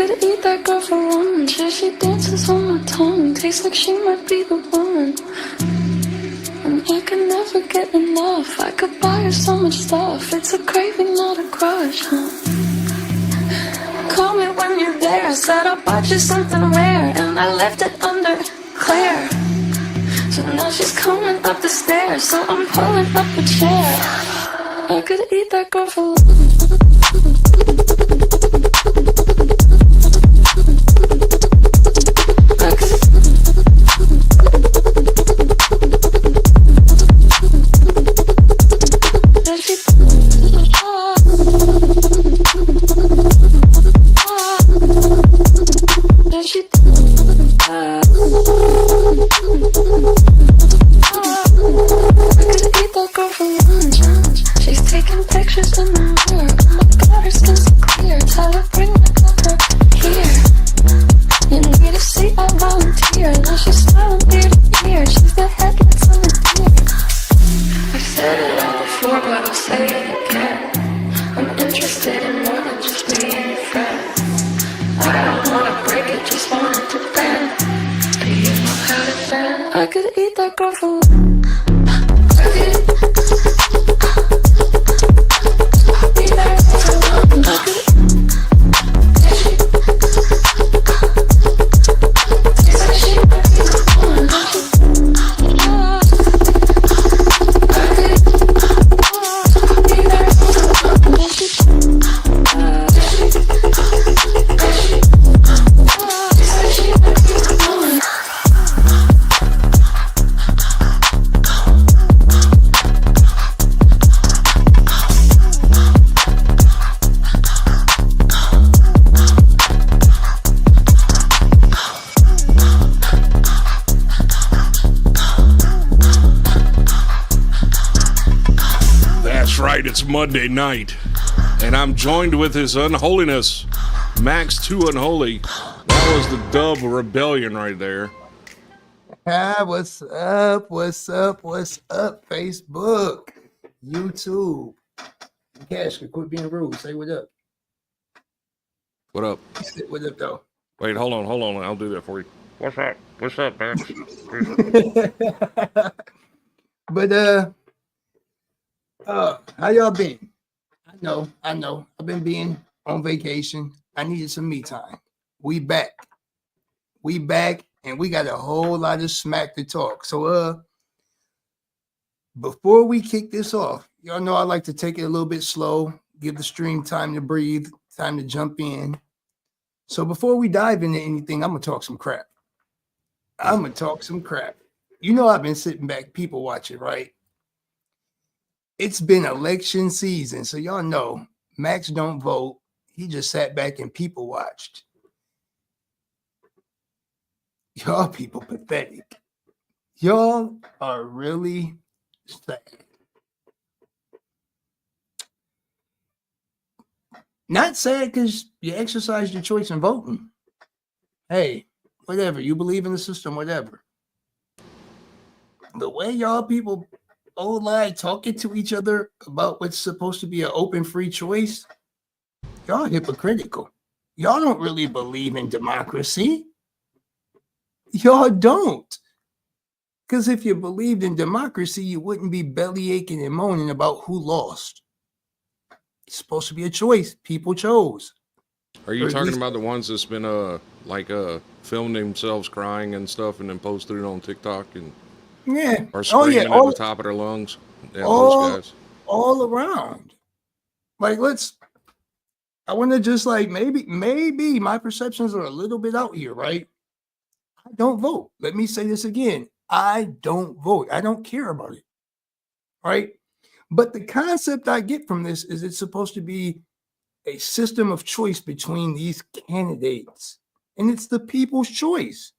could eat that girl for lunch. Yeah, she dances on my tongue. Tastes like she might be the one. And I could never get enough. I could buy her so much stuff. It's a craving, not a crush, huh? Call me when you're there. I said I'll buy you something rare, and I left it under Claire. So now she's coming up the stairs, so I'm pulling up a chair. I could eat that girl for lunch. I could eat that girl for lunch. It's Monday night, and I'm joined with His Unholiness, Maxxx2Unholy. That was the dub rebellion right there. What's up? What's up? What's up? Facebook, YouTube. Cash, quit being rude. Say what up. What up? What up, though? Wait, hold on. I'll do that for you. What's up? What's up, Max? But how y'all been? I know. I've been being on vacation. I needed some me time. We back, and we got a whole lot of smack to talk. So, before we kick this off, y'all know I like to take it a little bit slow, give the stream time to breathe, time to jump in. So before we dive into anything, I'm gonna talk some crap. You know, I've been sitting back, people watching, right? It's been election season, so y'all know Max don't vote. He just sat back and people watched. Y'all people pathetic. Y'all are really sad. Not sad because you exercised your choice in voting. Hey, whatever. You believe in the system, whatever. The way y'all people lie talking to each other about what's supposed to be an open free choice, y'all hypocritical. Y'all don't really believe in democracy. Y'all don't. Because if you believed in democracy, you wouldn't be belly aching and moaning about who lost. It's supposed to be a choice. People chose. Are you talking about the ones that's been filming themselves crying and stuff and then posted it on TikTok and yeah, or screaming at the top of their lungs? Yeah, those guys. All around. Like, I want to just maybe my perceptions are a little bit out here, right? I don't vote. Let me say this again. I don't vote. I don't care about it, right? But the concept I get from this is it's supposed to be a system of choice between these candidates, and it's the people's choice.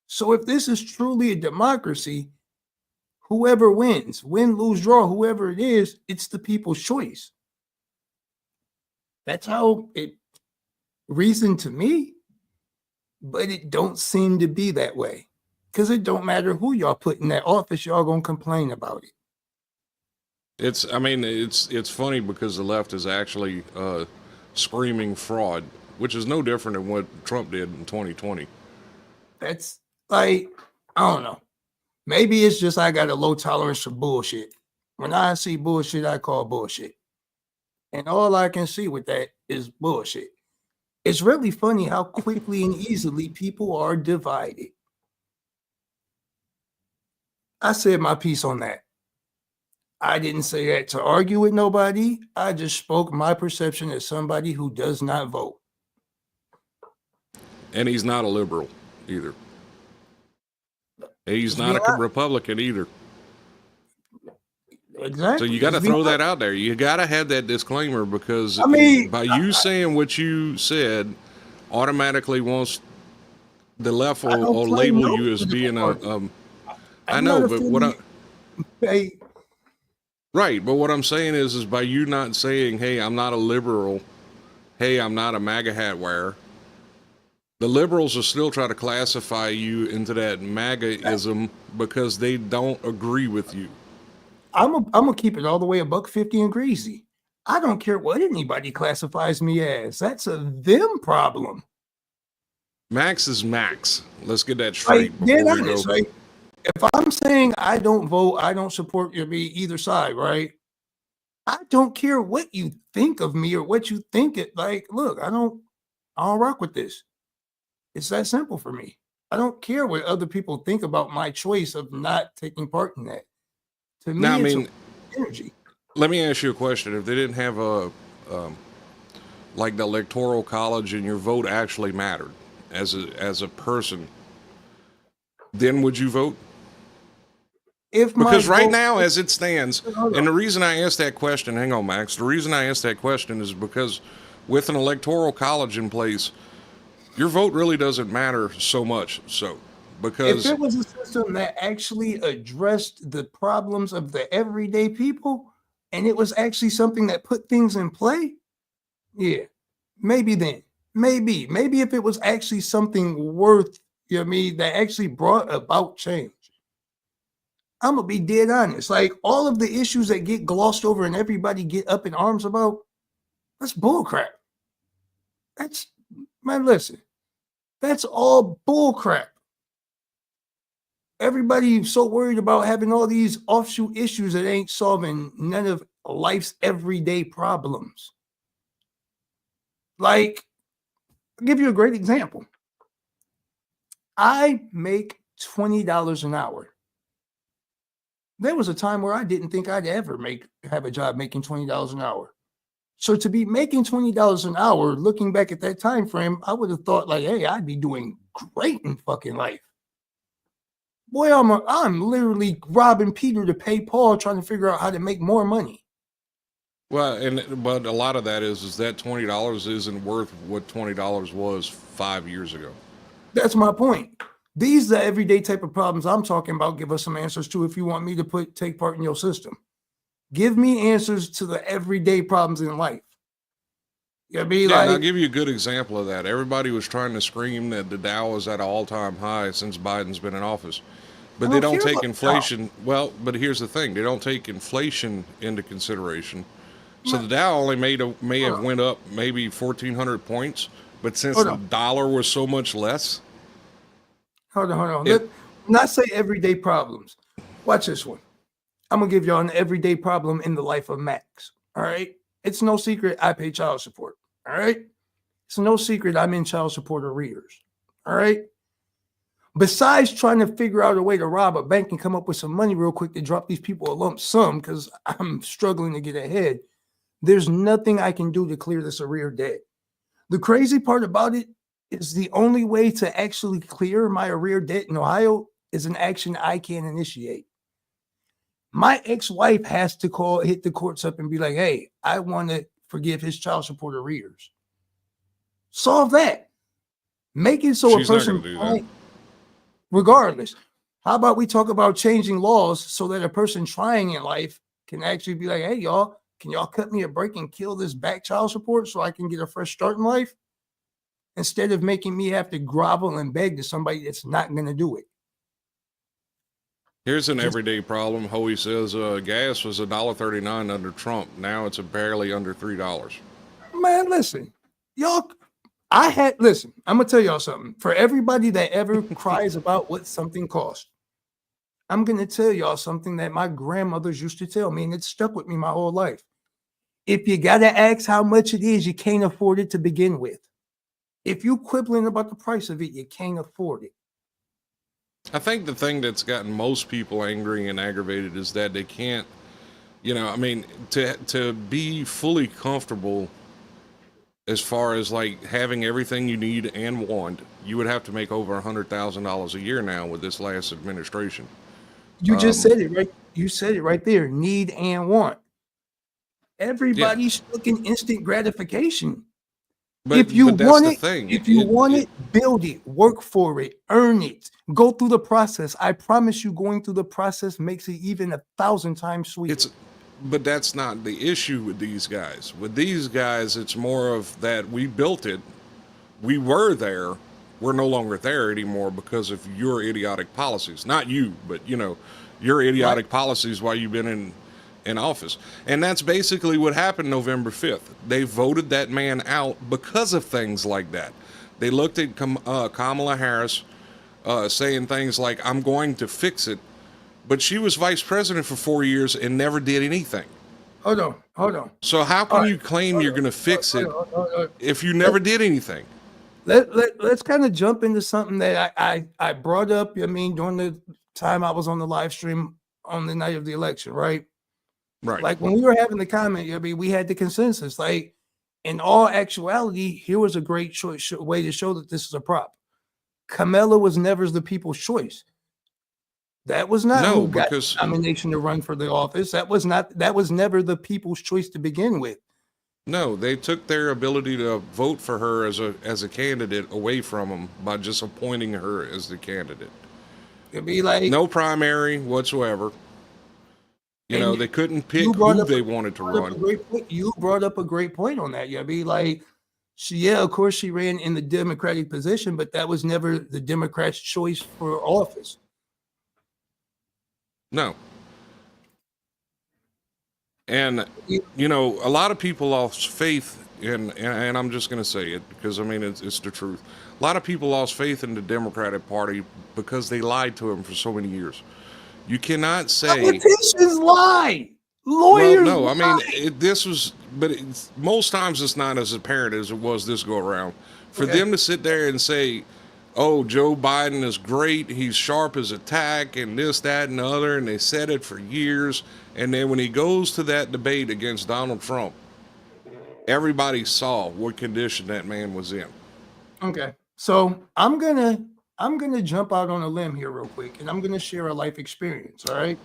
So if this is truly a democracy, whoever wins, win, lose, draw, whoever it is, it's the people's choice. That's how it reasoned to me, but it don't seem to be that way because it don't matter who y'all put in that office, y'all gonna complain about it. It's funny because the left is actually screaming fraud which is no different than what Trump did in 2020. That's like, I don't know. Maybe it's just I got a low tolerance for bullshit. When I see bullshit, I call bullshit. And all I can see with that is bullshit. It's really funny how quickly and easily people are divided. I said my piece on that. I didn't say that to argue with nobody. I just spoke my perception as somebody who does not vote. And he's not a liberal either. He's not a Republican either. Exactly. So you got to throw that out there. You got to have that disclaimer, because by you saying what you said, automatically wants the left will label you as being I know, but what right, but what I'm saying is by you not saying, hey, I'm not a liberal, hey, I'm not a MAGA hat wearer, the liberals will still try to classify you into that MAGA-ism because they don't agree with you. I'm gonna keep it all the way $1.50 and greasy. I don't care what anybody classifies me as. That's a them problem. Max is Max. Let's get that straight. Right? If I'm saying I don't vote, I don't support either side, right? I don't care what you think of me or what you think it like. Look, I don't rock with this. It's that simple for me. I don't care what other people think about my choice of not taking part in that. To me, now, it's energy. Let me ask you a question. If they didn't have like the electoral college and your vote actually mattered as a person, then would you vote? Because right now, as it stands, and the reason I asked that question, hang on, Max, the reason I asked that question is because with an electoral college in place, your vote really doesn't matter so much. So, because if it was a system that actually addressed the problems of the everyday people, and it was actually something that put things in play, yeah, maybe then, maybe if it was actually something worth, that actually brought about change. I'm gonna be dead honest. Like all of the issues that get glossed over and everybody get up in arms about, that's bullcrap. Listen, that's all bullcrap. Everybody's so worried about having all these offshoot issues that ain't solving none of life's everyday problems. Like, I'll give you a great example. I make $20 an hour. There was a time where I didn't think I'd ever have a job making $20 an hour. So to be making $20 an hour, looking back at that time frame, I would have thought like, hey, I'd be doing great in fucking life. Boy, I'm literally robbing Peter to pay Paul, trying to figure out how to make more money. Well, but a lot of that is that $20 isn't worth what $20 was 5 years ago. That's my point. These are the everyday type of problems I'm talking about. Give us some answers to if you want me to take part in your system. Give me answers to the everyday problems in life. And I'll give you a good example of that. Everybody was trying to scream that the Dow is at an all-time high since Biden's been in office. But they don't take inflation. Well, but here's the thing. They don't take inflation into consideration. So the Dow only may have went up maybe 1,400 points. But since the dollar was so much less. Hold on. Let's not say everyday problems. Watch this one. I'm going to give y'all an everyday problem in the life of Max. All right. It's no secret I pay child support. All right. It's no secret I'm in child support arrears. All right. Besides trying to figure out a way to rob a bank and come up with some money real quick to drop these people a lump sum because I'm struggling to get ahead, there's nothing I can do to clear this arrear debt. The crazy part about it is the only way to actually clear my arrear debt in Ohio is an action I can initiate. My ex-wife has to hit the courts up and be like, hey, I want to forgive his child support arrears. Solve that. Make it so She's a person, not gonna do that. Regardless, how about we talk about changing laws so that a person trying in life can actually be like, hey, y'all, can y'all cut me a break and kill this back child support so I can get a fresh start in life? Instead of making me have to grovel and beg to somebody that's not going to do it. Here's an everyday problem. Hoey says gas was $1.39 under Trump. Now it's barely under $3. Man, listen, y'all, Listen, I'm gonna tell y'all something. For everybody that ever cries about what something costs, I'm gonna tell y'all something that my grandmothers used to tell me, and it's stuck with me my whole life. If you gotta ask how much it is, you can't afford it to begin with. If you quibbling about the price of it, you can't afford it. I think the thing that's gotten most people angry and aggravated is that they can't, I mean, to be fully comfortable as far as like having everything you need and want, you would have to make over $100,000 a year now with this last administration. You just said it right. You said it right there. Need and want. Yeah, Everybody's looking instant gratification. but If you that's want the it, thing. if you want it, build it, work for it, earn it, go through the process. I promise you, going through the process makes it even 1,000 times sweeter. But that's not the issue with these guys. With these guys, it's more of that we built it, we were there, we're no longer there anymore because of your idiotic policies. Not you, but your idiotic policies while you've been in office. And that's basically what happened November 5th. They voted that man out because of things like that. They looked at Kamala Harris saying things like, I'm going to fix it. But she was vice president for 4 years and never did anything. Hold on. So how can you claim you're going to fix it if you never did anything? Let's kind of jump into something that I brought up, during the time I was on the live stream on the night of the election, right? Right. Like when we were having the comment, we had the consensus. Like in all actuality, here was a great way to show that this is a prop. Kamala was never the people's choice. That was not who got the nomination to run for the office. That was never the people's choice to begin with. No, they took their ability to vote for her as a candidate away from them by just appointing her as the candidate. It'd be like no primary whatsoever. They couldn't pick who they wanted to run. You brought up a great point on that. You'd be like, of course she ran in the Democratic position, but that was never the Democrats' choice for office. No. And, a lot of people lost faith in, and I'm just going to say it because, it's the truth. A lot of people lost faith in the Democratic Party because they lied to them for so many years. You cannot say... Politicians lie. Lawyers lie. No, most times it's not as apparent as it was this go around. For them to sit there and say, oh, Joe Biden is great, he's sharp as a tack, and this, that, and the other, and they said it for years. And then when he goes to that debate against Donald Trump, everybody saw what condition that man was in. Okay. So I'm gonna jump out on a limb here real quick, and I'm gonna share a life experience, all right?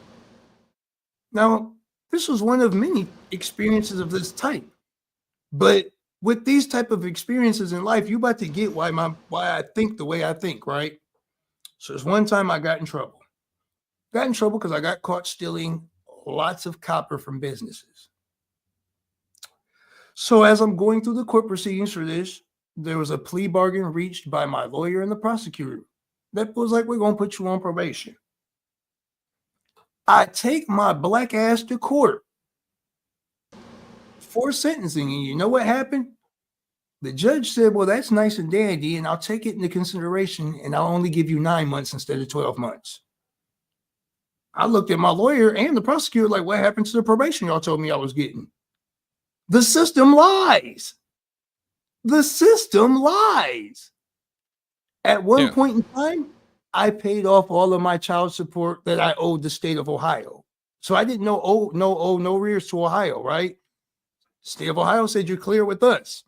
Now, this was one of many experiences of this type. But with these type of experiences in life, you about to get why I think the way I think, right? So there's one time I got in trouble. Got in trouble because I got caught stealing lots of copper from businesses. So as I'm going through the court proceedings for this, there was a plea bargain reached by my lawyer and the prosecutor. That was like, we're going to put you on probation. I take my black ass to court for sentencing. And you know what happened? The judge said, well, that's nice and dandy, and I'll take it into consideration, and I'll only give you 9 months instead of 12 months. I looked at my lawyer and the prosecutor like, what happened to the probation y'all told me I was getting? The system lies. The system lies. At one point in time, I paid off all of my child support that I owed the state of Ohio. So I didn't owe no arrears to Ohio, right? State of Ohio said you're clear with us.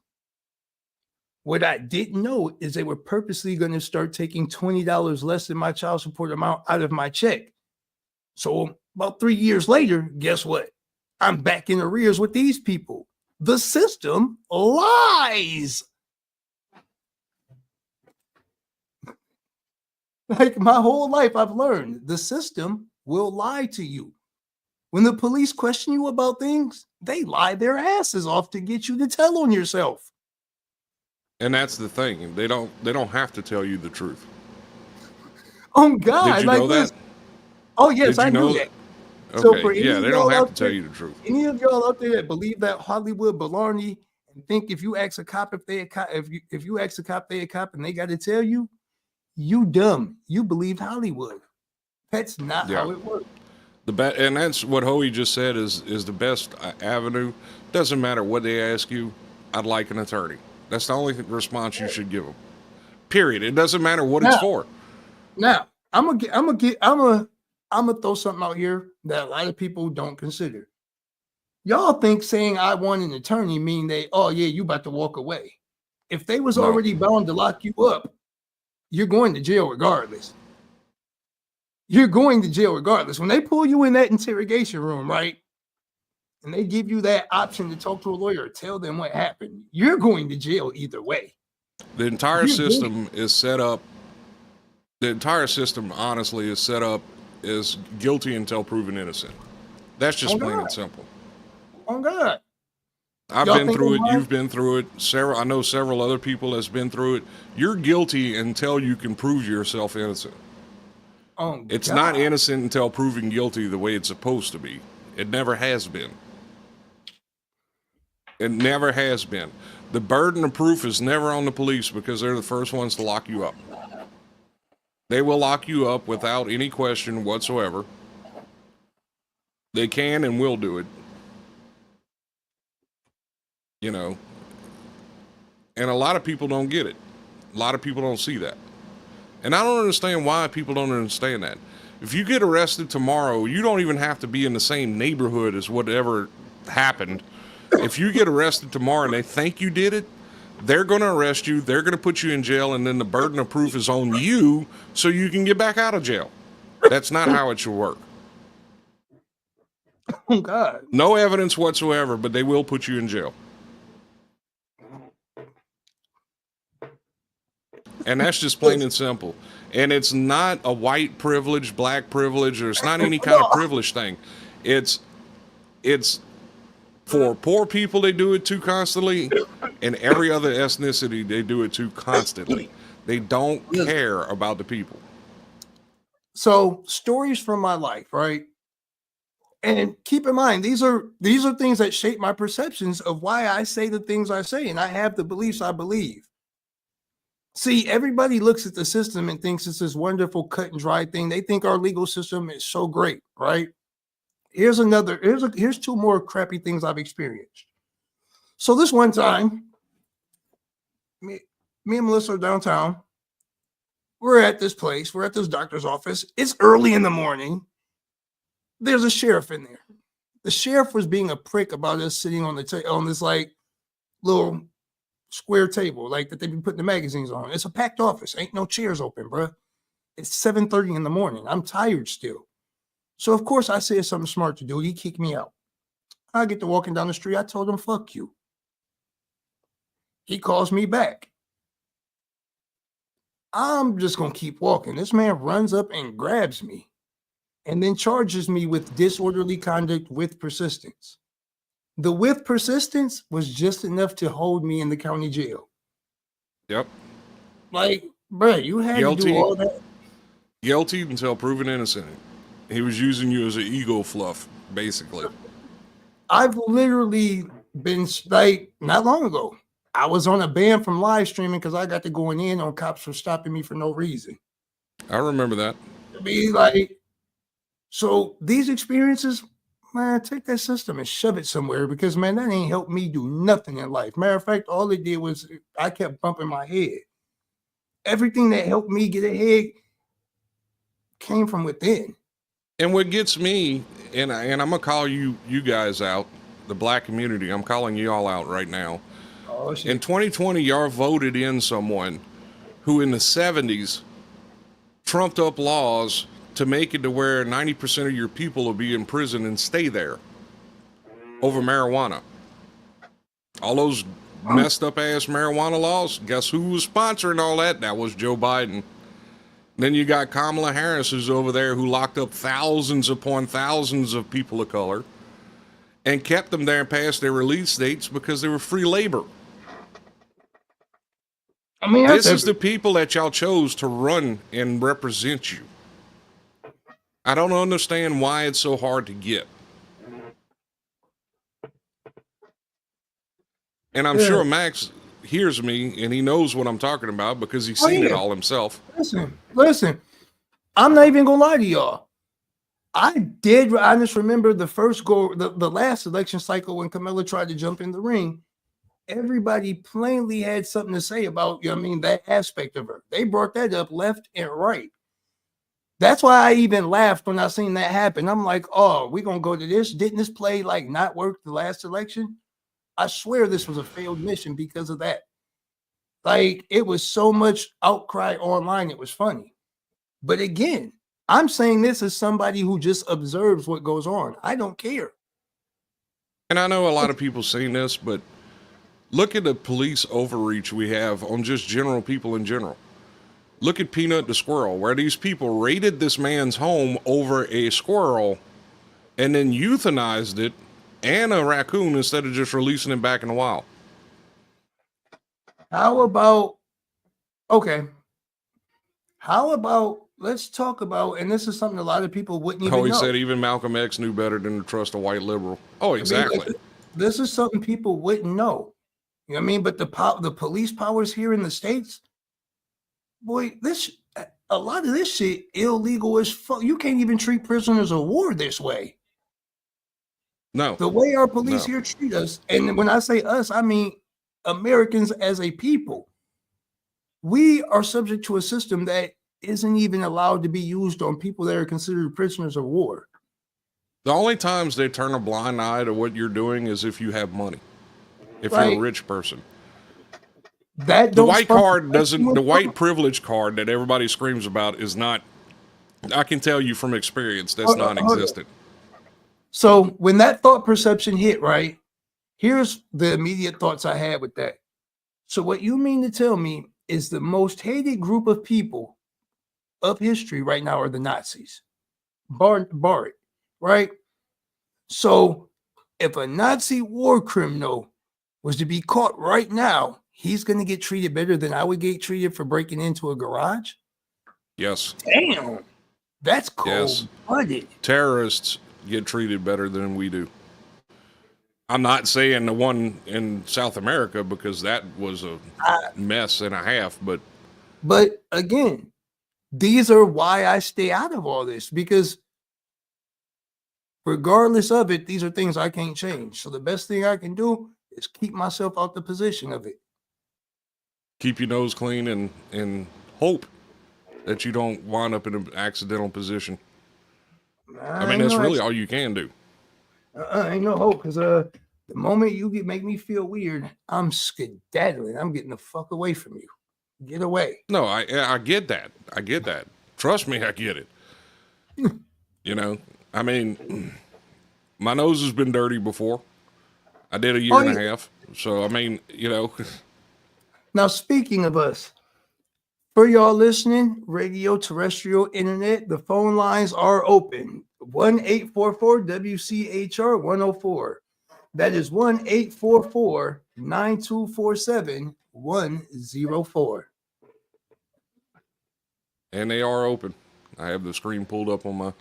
What I didn't know is they were purposely going to start taking $20 less than my child support amount out of my check. So about 3 years later, guess what? I'm back in arrears with these people. The system lies. Like my whole life, I've learned the system will lie to you. When the police question you about things, they lie their asses off to get you to tell on yourself. And that's the thing. They don't have to tell you the truth. Oh God. Did you know that? Oh yes, I knew that. Okay. So they don't have to tell you the truth. Any of y'all out there that believe that Hollywood baloney and think if you ask a cop if they a cop, if you ask a cop they a cop and they got to tell you, you dumb. You believe Hollywood. That's not Yeah. how it works. And that's what Hoey just said is the best avenue. Doesn't matter what they ask you. I'd like an attorney. That's the only response you should give them. Period. It doesn't matter what it's for. Now, I'm gonna throw something out here that a lot of people don't consider. Y'all think saying I want an attorney mean they, oh yeah, you about to walk away. If they was already bound to lock you up, you're going to jail regardless. You're going to jail regardless. When they pull you in that interrogation room, right? And they give you that option to talk to a lawyer, tell them what happened, you're going to jail either way. The entire system is set up. The entire system, honestly, is set up as guilty until proven innocent. That's just plain and simple. Oh God. I've been through it. You've been through it. I know several other people has been through it. You're guilty until you can prove yourself innocent. It's not innocent until proven guilty the way it's supposed to be. It never has been. It never has been. The burden of proof is never on the police because they're the first ones to lock you up. They will lock you up without any question whatsoever. They can and will do it. You know. And a lot of people don't get it. A lot of people don't see that. And I don't understand why people don't understand that. If you get arrested tomorrow, you don't even have to be in the same neighborhood as whatever happened. If you get arrested tomorrow and they think you did it, they're going to arrest you, they're going to put you in jail, and then the burden of proof is on you so you can get back out of jail. That's not how it should work. Oh, God. No evidence whatsoever, but they will put you in jail. And that's just plain and simple. And it's not a white privilege, black privilege, or it's not any kind of privilege thing. It's for poor people, they do it too constantly, and every other ethnicity, they do it too constantly. They don't care about the people. So, stories from my life, right? And keep in mind, these are things that shape my perceptions of why I say the things I say, and I have the beliefs I believe. See, everybody looks at the system and thinks it's this wonderful cut and dry thing. They think our legal system is so great, right? Here's two more crappy things I've experienced. So this one time, me and Melissa are downtown. We're at this place. We're at this doctor's office. It's early in the morning. There's a sheriff in there. The sheriff was being a prick about us sitting on on this like little square table like that they've been putting the magazines on. It's a packed office. Ain't no chairs open, bro. It's 7:30 in the morning. I'm tired still. So, of course, I said something smart to do. He kicked me out. I get to walking down the street. I told him, fuck you. He calls me back. I'm just going to keep walking. This man runs up and grabs me and then charges me with disorderly conduct with persistence. The with persistence was just enough to hold me in the county jail. Yep. Like, bro, you had to do all that. Guilty until proven innocent. He was using you as an ego fluff, basically. I've literally been like, not long ago, I was on a ban from live streaming because I got to going in on cops for stopping me for no reason. I remember that. Be like, so these experiences, man, take that system and shove it somewhere because, man, that ain't helped me do nothing in life. Matter of fact, all it did was I kept bumping my head. Everything that helped me get ahead came from within. And what gets me, and I'm gonna call you guys out, the black community. I'm calling you all out right now. Oh, shit. In 2020, y'all voted in someone who, in the 70s, trumped up laws to make it to where 90% of your people will be in prison and stay there over marijuana. All those messed up ass marijuana laws. Guess who was sponsoring all that? That was Joe Biden. Then you got Kamala Harris, who's over there, who locked up thousands upon thousands of people of color and kept them there past their release dates because they were free labor. I mean, this is the people that y'all chose to run and represent you. I don't understand why it's so hard to get. And I'm sure Max hears me and he knows what I'm talking about because he's seen it all himself. Listen, I'm not even gonna lie to y'all. I just remember the last election cycle when Camilla tried to jump in the ring. Everybody plainly had something to say about, that aspect of her. They brought that up left and right. That's why I even laughed when I seen that happen. I'm like, oh, we're gonna go to this. Didn't this play like not work the last election? I swear this was a failed mission because of that. Like, it was so much outcry online, it was funny. But again, I'm saying this as somebody who just observes what goes on. I don't care. And I know a lot of people saying this, but look at the police overreach we have on just general people in general. Look at Peanut the Squirrel, where these people raided this man's home over a squirrel and then euthanized it and a raccoon instead of just releasing it back in the wild. How about let's talk about, and this is something a lot of people wouldn't even know. He said even Malcolm X knew better than to trust a white liberal. Oh, exactly. I mean, this is something people wouldn't know. You know what I mean? But the police powers here in the States, boy, a lot of this shit illegal as fuck. You can't even treat prisoners of war this way. No. The way our police here treat us, and when I say us, I mean Americans as a people. We are subject to a system that isn't even allowed to be used on people that are considered prisoners of war. The only times they turn a blind eye to what you're doing is if you have money. If you're a rich person. The white privilege card that everybody screams about is not, I can tell you from experience, that's non-existent. So when that thought perception hit, right, here's the immediate thoughts I had with that. So what you mean to tell me is the most hated group of people of history right now are the Nazis. Bar it, right? So if a Nazi war criminal was to be caught right now, he's going to get treated better than I would get treated for breaking into a garage? Yes. Damn. That's cold-blooded. Terrorists get treated better than we do. I'm not saying the one in South America because that was a mess and a half, but again, these are why I stay out of all this, because regardless of it, these are things I can't change. So the best thing I can do is keep myself out the position of it. Keep your nose clean and hope that you don't wind up in an accidental position. I mean, that's really all you can do. Ain't no hope, because the moment you make me feel weird, I'm skedaddling. I'm getting the fuck away from you. Get away. No, I get that. I get that. Trust me, I get it. You know, I mean, my nose has been dirty before. I did a year and a half. So, I mean, you know. Now, speaking of us, for y'all listening, radio, terrestrial, internet, the phone lines are open. 1-844-WCHR 104. That is 1-844-9247-104. And they are open. I have the screen pulled up on my...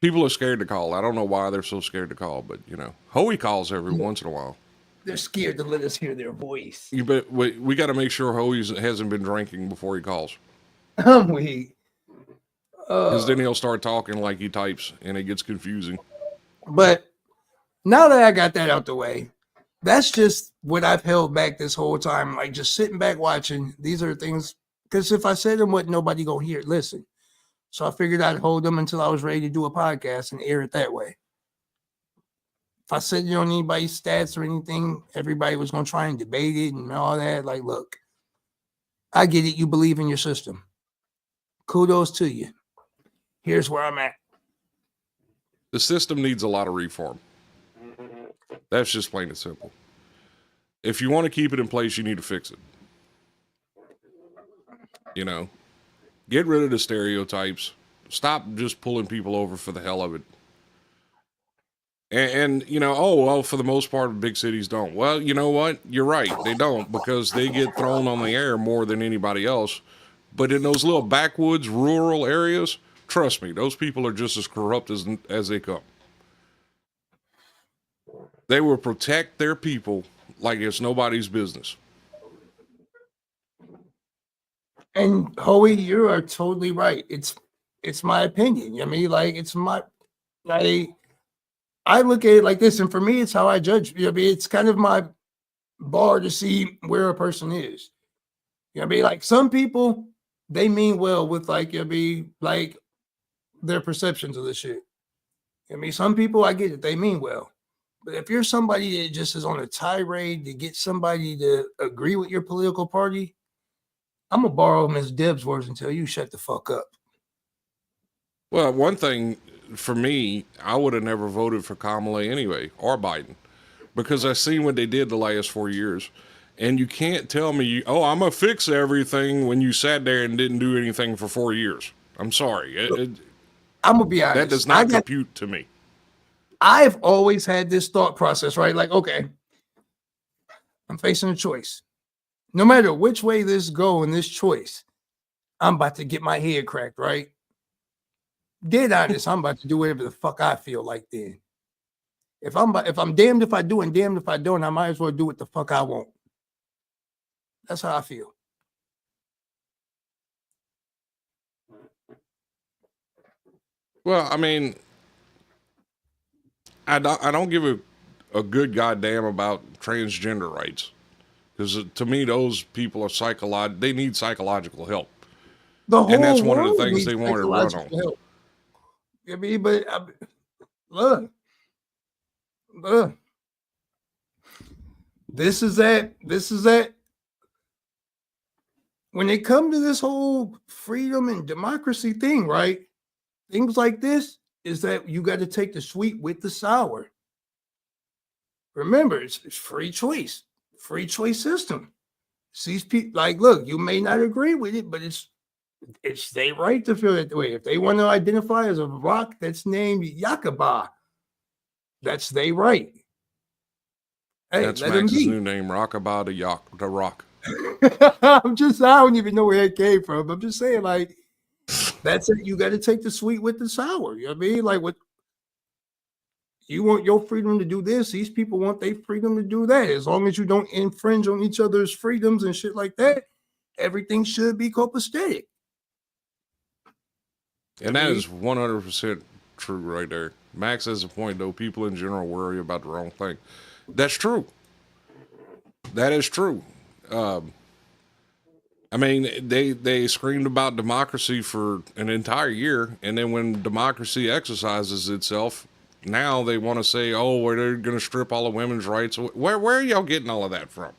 People are scared to call. I don't know why they're so scared to call, but, you know, Hoey calls every once in a while. They're scared to let us hear their voice. But we got to make sure Hoey hasn't been drinking before he calls. I'm weak. Because then he'll start talking like he types, and it gets confusing. But now that I got that out the way, that's just what I've held back this whole time. Like, just sitting back watching. These are things, because if I said them, nobody gonna hear it, listen. So I figured I'd hold them until I was ready to do a podcast and air it that way. If I said you don't need anybody's stats or anything, everybody was gonna try and debate it and all that. Like, look, I get it. You believe in your system. Kudos to you. Here's where I'm at. The system needs a lot of reform. That's just plain and simple. If you want to keep it in place, you need to fix it. You know, get rid of the stereotypes. Stop just pulling people over for the hell of it. And you know, oh, well, for the most part, big cities don't. Well, you know what? You're right. They don't, because they get thrown on the air more than anybody else. But in those little backwoods, rural areas, trust me, those people are just as corrupt as they come. They will protect their people like it's nobody's business. And Howie, you are totally right. It's my opinion. I mean, like it's my I look at it like this, and for me, it's how I judge. I mean, it's kind of my bar to see where a person is. I mean, like some people, they mean well with like like their perceptions of the shit. I mean, some people I get it, they mean well. But if you're somebody that just is on a tirade to get somebody to agree with your political party, I'm gonna borrow Ms. Deb's words and tell you shut the fuck up. Well, one thing for me, I would have never voted for Kamala anyway, or Biden, because I've seen what they did the last 4 years. And you can't tell me, oh, I'm going to fix everything when you sat there and didn't do anything for 4 years. I'm sorry. I'm going to be honest. That does not compute to me. I've always had this thought process, right? Like, okay, I'm facing a choice. No matter which way this go in this choice, I'm about to get my head cracked, right? Dead honest, I'm about to do whatever the fuck I feel like then. If I'm damned if I do and damned if I don't, I might as well do what the fuck I want. That's how I feel. Well, I mean, I don't give a good goddamn about transgender rights, because to me those people are they need psychological help, and that's one of the things they want to run on. Help. I mean, but look, this is that. When it comes to this whole freedom and democracy thing, right? Things like this is that you got to take the sweet with the sour. Remember, it's free choice system. These people, like, look, you may not agree with it, but it's their right to feel that way. If they want to identify as a rock that's named Yakaba, that's their right. Hey, that's Maxx's new name, Rockaba the Rock. I don't even know where it came from. I'm just saying, like, that's it. You got to take the sweet with the sour. You know what I mean? Like, what you want your freedom to do this, these people want their freedom to do that. As long as you don't infringe on each other's freedoms and shit like that, everything should be copacetic. And that is 100% true right there. Maxx has a point, though. People in general worry about the wrong thing. That's true. That is true. I mean, they screamed about democracy for an entire year, and then when democracy exercises itself, now they want to say, oh, they're going to strip all of women's rights. Where are y'all getting all of that from?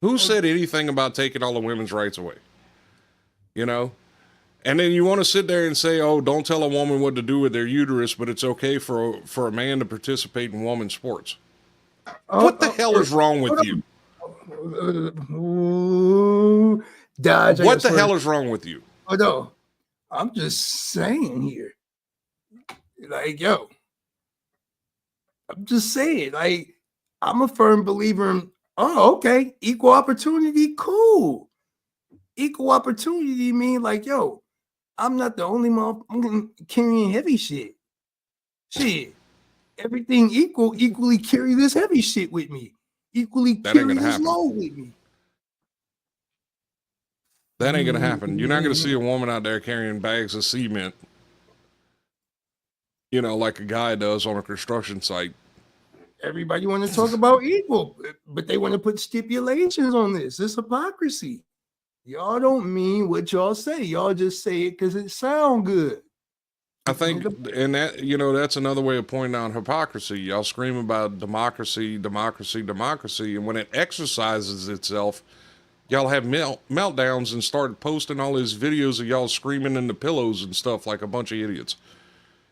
Who said anything about taking all of women's rights away? You know? And then you want to sit there and say, oh, don't tell a woman what to do with their uterus, but it's okay for a man to participate in women's sports. What the hell is wrong with you? What the hell is wrong with you? Oh, no. I'm just saying here. Like, yo. I'm just saying. Like, I'm a firm believer in, oh, okay. Equal opportunity, cool. Equal opportunity mean like, yo, I'm not the only motherfucker carrying heavy shit. Shit. Everything equally carry this heavy shit with me. Equally carry this load with me. That ain't gonna happen. You're not gonna see a woman out there carrying bags of cement, you know, like a guy does on a construction site. Everybody want to talk about equal, but they want to put stipulations on this. It's hypocrisy. Y'all don't mean what y'all say. Y'all just say it because it sounds good. I think, and that, you know, that's another way of pointing out hypocrisy. Y'all scream about democracy, and when it exercises itself, y'all have meltdowns and start posting all these videos of y'all screaming into pillows and stuff like a bunch of idiots.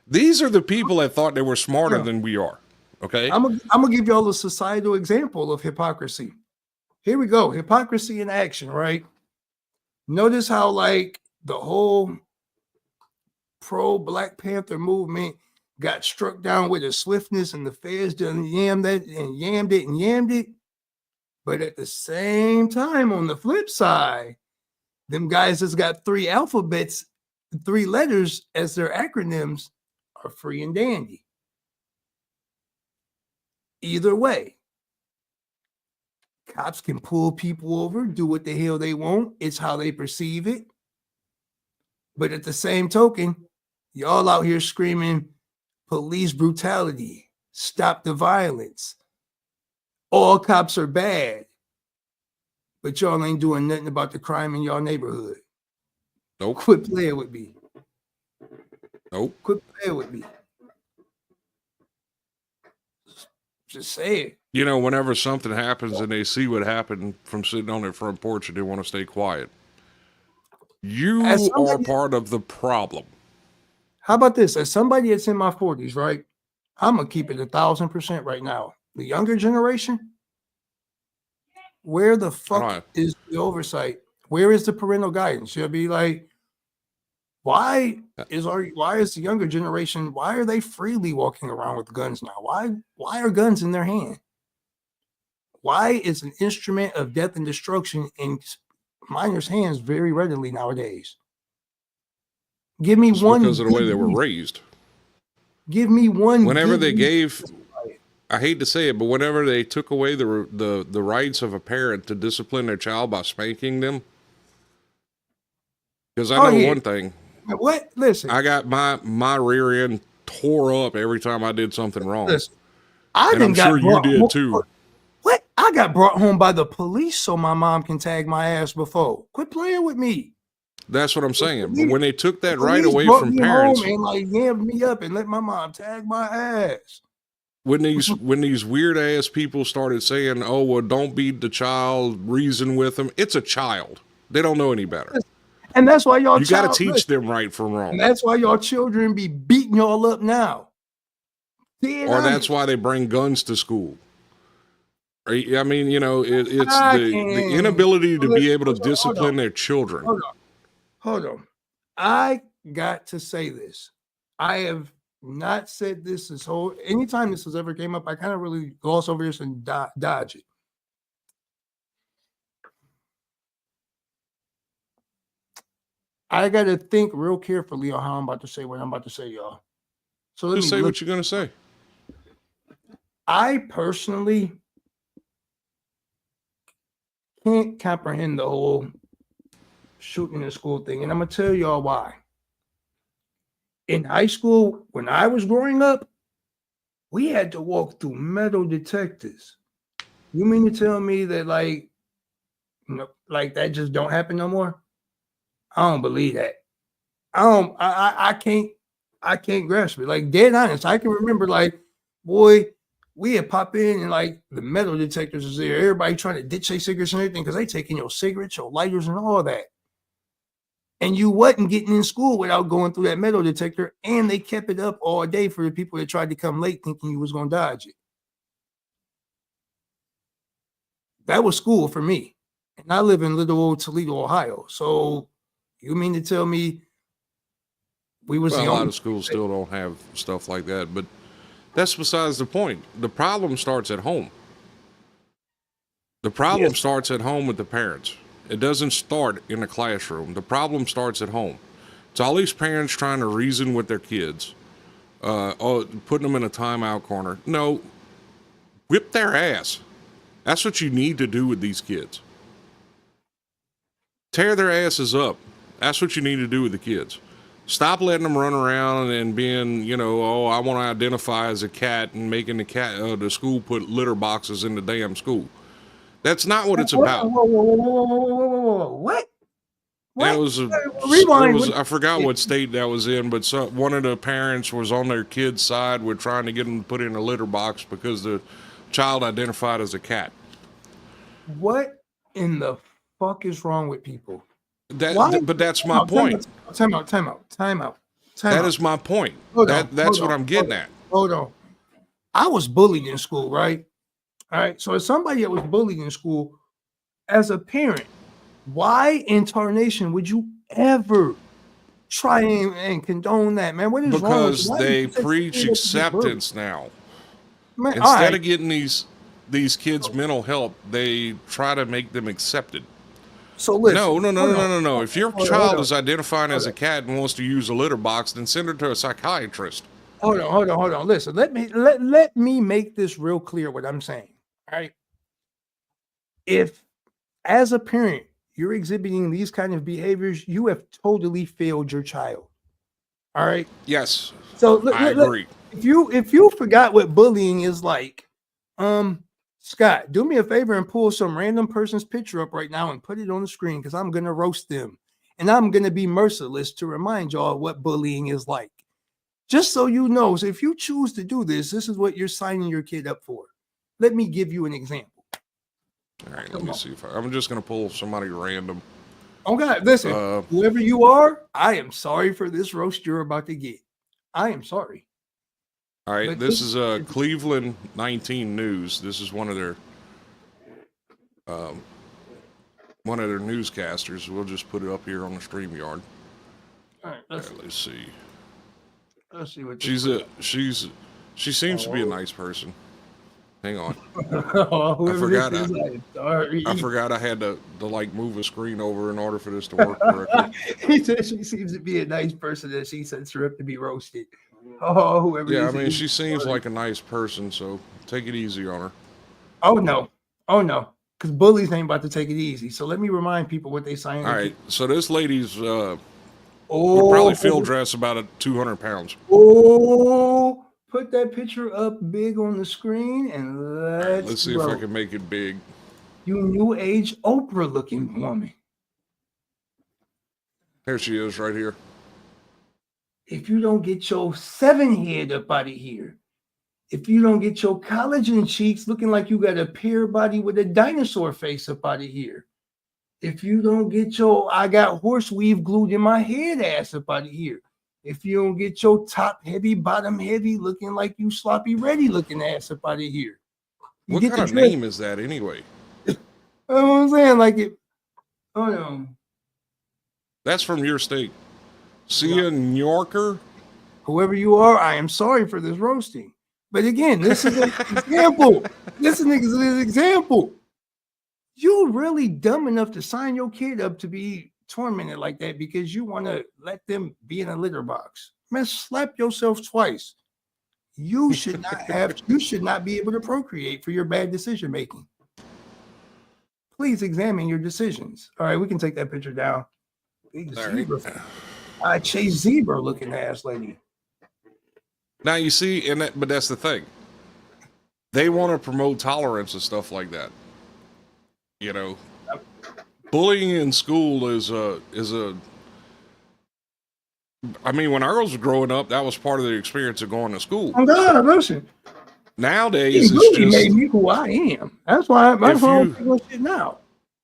These are the people that thought they were smarter than we are. Okay, I'm gonna give y'all a societal example of hypocrisy. Here we go, hypocrisy in action. Right? Notice how like the whole pro-Black Panther movement got struck down with a swiftness, and the feds done yammed it. But at the same time, on the flip side, them guys that's got 3 alphabets, 3 letters as their acronyms are free and dandy. Either way, cops can pull people over, do what the hell they want. It's how they perceive it. But at the same token, y'all out here screaming police brutality, stop the violence. All cops are bad. But y'all ain't doing nothing about the crime in y'all neighborhood. Nope. Quit playing with me. Nope. Quit playing with me. Just say it. You know, whenever something happens and they see what happened from sitting on their front porch and they want to stay quiet, you are part of the problem. How about this? As somebody that's in my 40s, right? I'm going to keep it 1,000% right now. The younger generation, where the fuck is the oversight? Where is the parental guidance? You'll be like, why is the younger generation, why are they freely walking around with guns now? Why are guns in their hand? Why is an instrument of death and destruction in minors' hands very readily nowadays? Give me one. Because of the way they were raised. Give me one. Whenever they gave, I hate to say it, but whenever they took away the rights of a parent to discipline their child by spanking them, because I know one thing. What? Listen, I got my rear end tore up every time I did something wrong. Listen, I'm sure you did too. What? I got brought home by the police so my mom can tag my ass before. Quit playing with me. That's what I'm saying. But when they took that right away from parents, and like yammed me up and let my mom tag my ass. When these weird ass people started saying, "Oh well, don't beat the child, reason with them," it's a child. They don't know any better. And that's why y'all. You got to teach them right from wrong. And that's why y'all children be beating y'all up now. Or that's why they bring guns to school. I mean, you know, it's the inability to be able to discipline their children. Hold on. I got to say this. I have not said this anytime this has ever came up, I kind of really gloss over this and dodge it. I got to think real carefully on how I'm about to say what I'm about to say, y'all. So let me say what you're going to say. I personally can't comprehend the whole shooting in school thing. And I'm going to tell y'all why. In high school, when I was growing up, we had to walk through metal detectors. You mean to tell me that like that just don't happen no more? I don't believe that. I can't grasp it. Like dead honest, I can remember like, boy, we had pop in and like the metal detectors is there. Everybody trying to ditch their cigarettes and everything because they taking your cigarettes, your lighters, and all that. And you wasn't getting in school without going through that metal detector, and they kept it up all day for the people that tried to come late thinking you was gonna dodge it. That was school for me. And I live in little old Toledo, Ohio. So you mean to tell me we was a lot of schools still don't have stuff like that, but that's besides the point. The problem starts at home. The problem starts at home with the parents. It doesn't start in the classroom. The problem starts at home. It's all these parents trying to reason with their kids, putting them in a timeout corner. No, whip their ass. That's what you need to do with these kids. Tear their asses up. That's what you need to do with the kids. Stop letting them run around and being, I want to identify as a cat and making the school put litter boxes in the damn school. That's not what it's about. What? It was I forgot what state that was in, but one of the parents was on their kid's side with trying to get them to put in a litter box because the child identified as a cat. What in the fuck is wrong with people? But that's my point. Time out. That is my point. That's what I'm getting at. Hold on. I was bullied in school, right? All right. So as somebody that was bullied in school, as a parent, why in tarnation would you ever try and condone that, man? What is wrong with you? Because they preach acceptance now. Man, instead of getting these kids mental help, they try to make them accepted. So listen. No. If your child is identifying as a cat and wants to use a litter box, then send her to a psychiatrist. hold on. Listen, let me make this real clear what I'm saying. All right. If as a parent you're exhibiting these kind of behaviors, you have totally failed your child. All right. Yes, So I agree. if you forgot what bullying is like, Scott, do me a favor and pull some random person's picture up right now and put it on the screen because I'm gonna roast them and I'm gonna be merciless to remind y'all what bullying is like. Just so you know, so if you choose to do this, this is what you're signing your kid up for. Let me give you an example. All right, let me see if I'm just gonna pull somebody random. Oh God, listen, whoever you are, I am sorry for this roast you're about to get. I am sorry. All right, but this is Cleveland 19 News. This is one of their newscasters. We'll just put it up here on the StreamYard. All right, let's see. Let's see what she seems to be a nice person. Hang on. I forgot I had to like move a screen over in order for this to work correctly. He said she seems to be a nice person that she sets her up to be roasted. Oh, whoever. Yeah, I mean, she seems like a nice person, so take it easy on her. Oh no, because bullies ain't about to take it easy. So let me remind people what they signed. All right, so this lady's would probably field dress about 200 pounds. Oh, put that picture up big on the screen and let's see if I can make it big. You new age Oprah looking woman. There she is right here. If you don't get your 7 head up out of here, if you don't get your collagen cheeks looking like you got a pear body with a dinosaur face up out of here, if you don't get your I got horse weave glued in my head ass up out of here, if you don't get your top heavy, bottom heavy looking like you sloppy ready looking ass up out of here. What kind of name is that anyway? I'm saying, like it. Oh no. That's from your state. New Yorker. Whoever you are, I am sorry for this roasting. But again, this is an example. This is an example. You're really dumb enough to sign your kid up to be tormented like that because you want to let them be in a litter box. Man, slap yourself twice. You should not have. You should not be able to procreate for your bad decision making. Please examine your decisions. All right, we can take that picture down. I chase zebra looking ass lady. Now you see, but that's the thing. They want to promote tolerance and stuff like that. You know, bullying in school is a. I mean, when I was growing up, that was part of the experience of going to school. Oh God, listen. Nowadays, it's just made me who I am. That's why I'm doing shit now.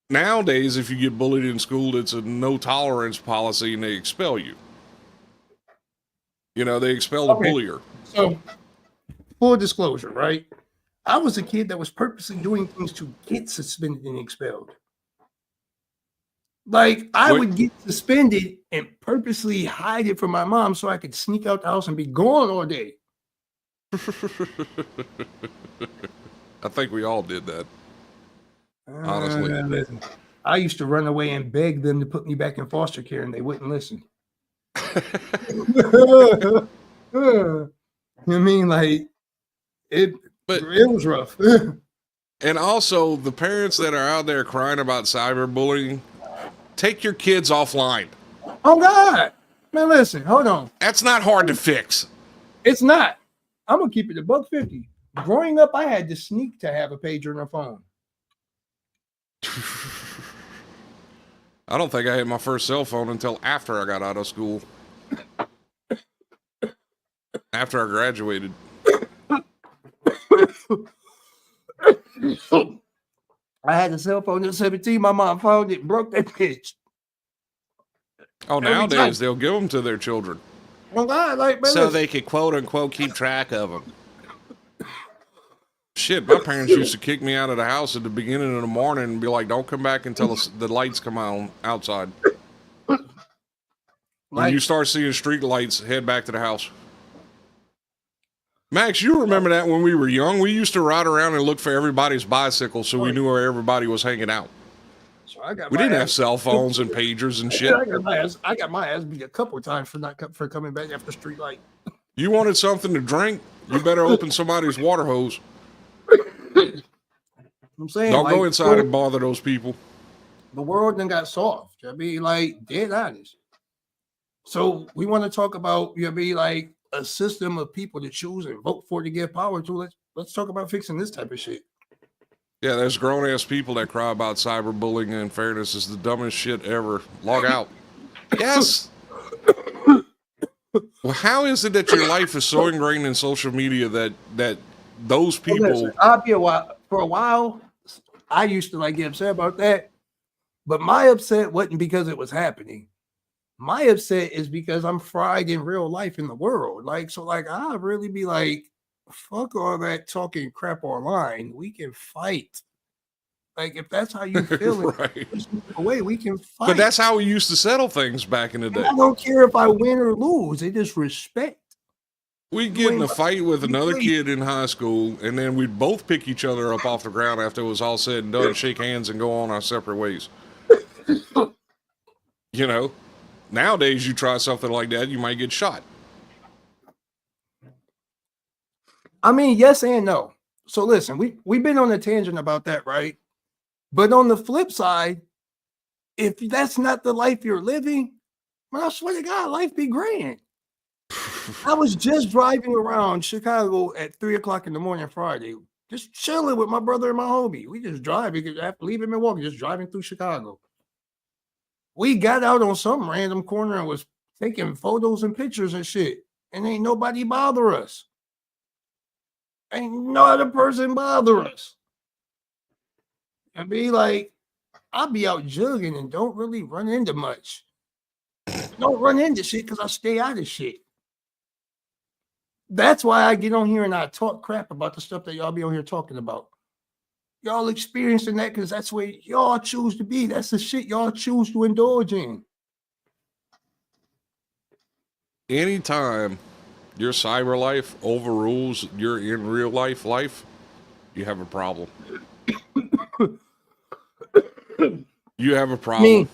Nowadays, if you get bullied in school, it's a no tolerance policy and they expel you. You know, they expel the bullier. So, full disclosure, right? I was a kid that was purposely doing things to get suspended and expelled. Like, I would get suspended and purposely hide it from my mom so I could sneak out the house and be gone all day. I think we all did that. Honestly, I used to run away and beg them to put me back in foster care, and they wouldn't listen. I mean, like it was rough. And also, the parents that are out there crying about cyberbullying, take your kids offline. Oh God, man! Listen, hold on. That's not hard to fix. It's not. I'm gonna keep it $1.50. Growing up, I had to sneak to have a pager on a phone. I don't think I had my first cell phone until after I got out of school. After I graduated. I had a cell phone at 17. My mom found it and broke that bitch. Oh, nowadays they'll give them to their children. Oh God, like, man, so they could quote unquote keep track of them. Shit, my parents used to kick me out of the house at the beginning of the morning and be like, don't come back until the lights come on outside. When you start seeing street lights, head back to the house. Max, you remember that when we were young? We used to ride around and look for everybody's bicycle so we knew where everybody was hanging out. So we didn't have cell phones and pagers and shit. I got my ass beat a couple of times for coming back after street light. You wanted something to drink? You better open somebody's water hose. I'm saying, Don't like, go inside and bother those people. the world then got soft. I be like dead honest. So we want to talk about be like a system of people to choose and vote for to give power to. Let's talk about fixing this type of shit. Yeah, there's grown ass people that cry about cyberbullying and fairness is the dumbest shit ever. Log out. Yes. Well, how is it that your life is so ingrained in social media that those people? Well, listen, I'll be for a while. I used to like get upset about that, but my upset wasn't because it was happening. My upset is because I'm fried in real life in the world. Like, so like I'll really be like, fuck all that talking crap online. We can fight. Like, if that's how you feel, right? Away, we can fight. But that's how we used to settle things back in the day. And I don't care if I win or lose. It is respect. We'd get in a fight with another kid in high school, and then we'd both pick each other up off the ground after it was all said and done, shake hands, and go on our separate ways. You know, nowadays you try something like that, you might get shot. I mean, yes and no. So listen, we've been on a tangent about that, right? But on the flip side, if that's not the life you're living, man, I swear to God, life be grand. I was just driving around Chicago at 3:00 in the morning Friday, just chilling with my brother and my homie. We just driving after leaving Milwaukee, just driving through Chicago. We got out on some random corner and was taking photos and pictures and shit, and ain't nobody bother us. Ain't no other person bother us. And be like, I'll be out jugging and don't really run into much. Don't run into shit because I stay out of shit. That's why I get on here and I talk crap about the stuff that y'all be on here talking about. Y'all experiencing that because that's where y'all choose to be. That's the shit y'all choose to indulge in. Anytime your cyber life overrules your in real life, you have a problem. You have a problem.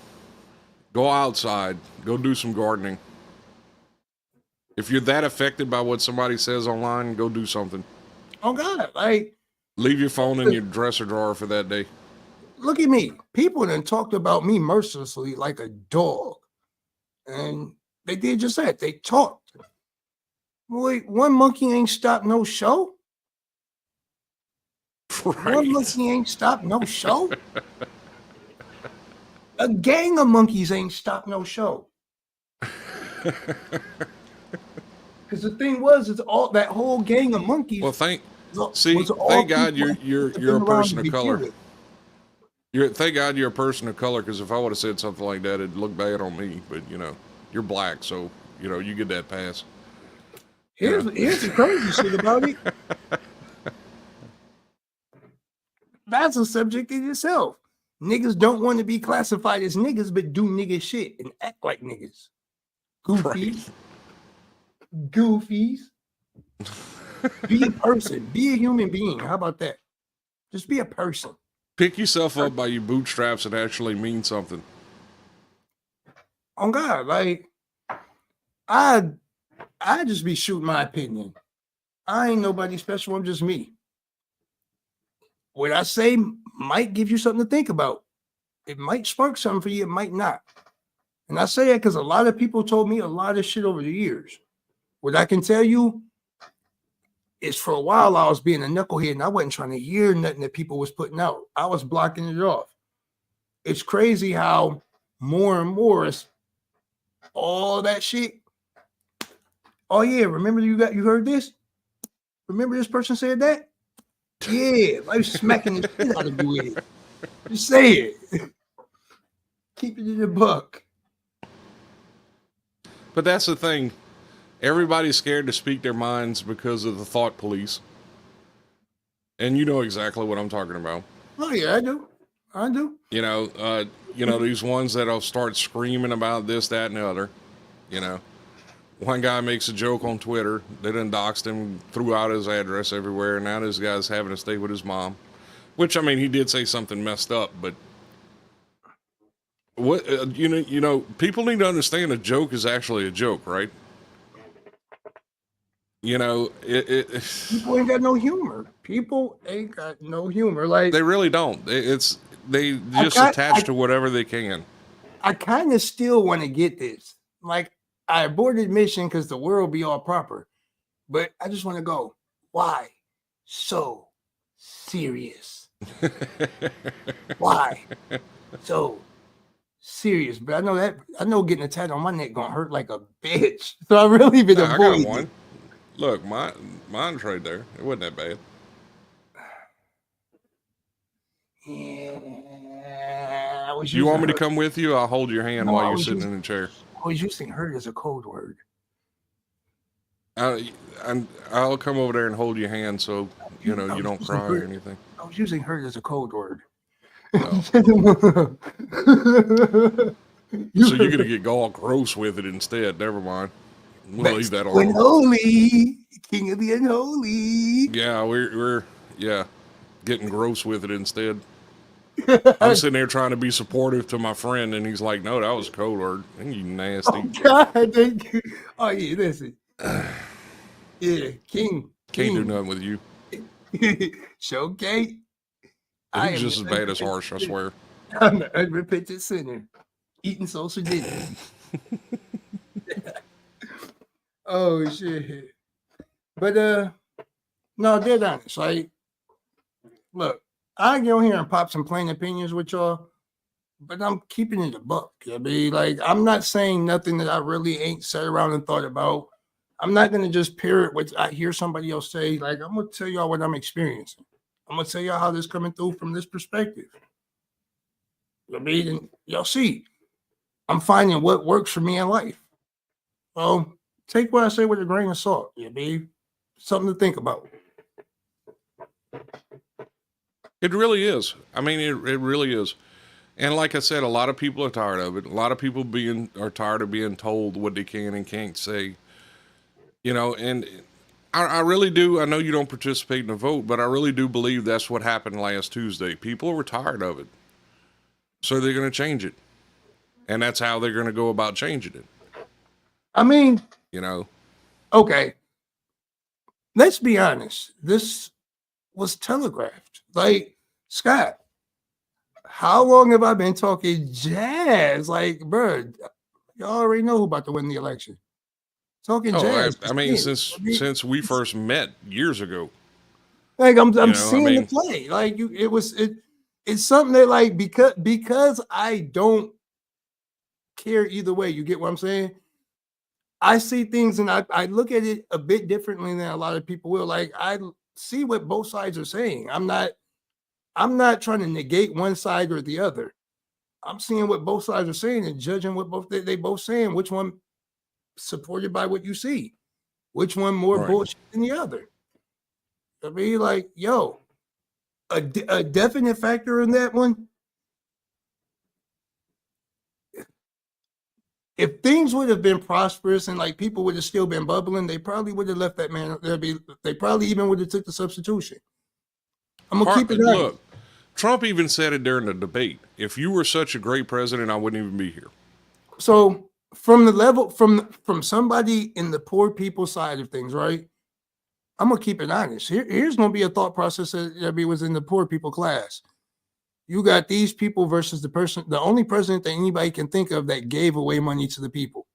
Go outside. Go do some gardening. If you're that affected by what somebody says online, go do something. Oh God, like leave your phone in your dresser drawer for that day. Look at me. People done talked about me mercilessly like a dog. And they did just that. They talked. Wait, one monkey ain't stopped no show? Right. One monkey ain't stopped no show? A gang of monkeys ain't stopped no show. Because the thing was, it's all that whole gang of monkeys. Well, thank God you're a person of color. Thank God you're a person of color, because if I would have said something like that, it'd look bad on me. But you know, you're black, so you know you get that pass. Here's the crazy shit about it. That's a subject in itself. Niggas don't want to be classified as niggas, but do nigga shit and act like niggas. Goofies. Right. Goofies. Be a person. Be a human being. How about that? Just be a person. Pick yourself up by your bootstraps and actually mean something. On God, like I just be shooting my opinion. I ain't nobody special. I'm just me. What I say might give you something to think about. It might spark something for you. It might not. And I say that because a lot of people told me a lot of shit over the years. What I can tell you is for a while I was being a knucklehead and I wasn't trying to hear nothing that people was putting out. I was blocking it off. It's crazy how more and more it's all that shit. Oh yeah, remember you heard this? Remember this person said that? Yeah, I'm smacking the shit out of you with it. Just say it. Keep it in the book. But that's the thing. Everybody's scared to speak their minds because of the thought police. And you know exactly what I'm talking about. Oh yeah, I do. You know, these ones that'll start screaming about this, that, and the other. You know, one guy makes a joke on Twitter. They done doxed him, threw out his address everywhere, and now this guy's having to stay with his mom. Which, I mean, he did say something messed up, but what you know, people need to understand a joke is actually a joke, right? You know, People ain't got no humor. People ain't got no humor. Like they really don't. They I just kind attach to whatever they can. I kind of still want to get this. Like I aborted mission because the world be all proper, but I just want to go. Why so serious? Why so serious? But I know getting a tattoo on my neck gonna hurt like a bitch. So I really been I got avoiding one. it. Look, mine's right there. It wasn't that bad. Yeah, I was You using want me to hurt. come with you? I'll hold your hand No, while you're sitting in the chair. I was using hurt as a code word. I'll come over there and hold your hand so you know I you was don't using cry or hurt. anything. I was using hurt as a code word. Oh. So you're gonna get all gross with it instead. Never mind. We'll leave that alone. Unholy, king of the unholy. Yeah, we're getting gross with it instead. I'm sitting there trying to be supportive to my friend, and he's like, "No, that was a code word. You nasty." Oh God! Thank you. Oh yeah, listen. Yeah, king. Can't do nothing with you. Showgate. He's just as bad as Harsh, I swear. I'm an unrepentant sinner, eating social dinner. Oh shit! But no, dead honest. Like, look, I get on here and pop some plain opinions with y'all, but I'm keeping it a buck. I mean, like, I'm not saying nothing that I really ain't sat around and thought about. I'm not gonna just parrot what I hear somebody else say. Like, I'm gonna tell y'all what I'm experiencing. I'm gonna tell y'all how this coming through from this perspective. I mean, and y'all see, I'm finding what works for me in life. Well, take what I say with a grain of salt. You mean, something to think about. It really is. I mean, it really is. And like I said, a lot of people are tired of it. A lot of people are tired of being told what they can and can't say. You know, and I really do. I know you don't participate in the vote, but I really do believe that's what happened last Tuesday. People were tired of it, so they're going to change it, and that's how they're going to go about changing it. I mean, you know, okay. Let's be honest. This was telegraphed. Like, Scott, how long have I been talking jazz? Like, bro, y'all already know who about to win the election. Talking jazz. I mean, since we first met years ago. Like, I'm seeing the play. Like, it's something that, like, because I don't care either way. You get what I'm saying? I see things and I look at it a bit differently than a lot of people will. Like, I see what both sides are saying. I'm not trying to negate one side or the other. I'm seeing what both sides are saying and judging what both they both saying, which one supported by what you see, which one more bullshit than the other. I mean, like, yo, a definite factor in that one. If things would have been prosperous and like people would have still been bubbling, they probably would have left that man. They probably even would have took the substitution. I'm gonna keep it honest. Look, Trump even said it during the debate. If you were such a great president, I wouldn't even be here. So from the level from somebody in the poor people side of things, right? I'm gonna keep it honest. Here's gonna be a thought process that was in the poor people class. You got these people versus the only president that anybody can think of that gave away money to the people.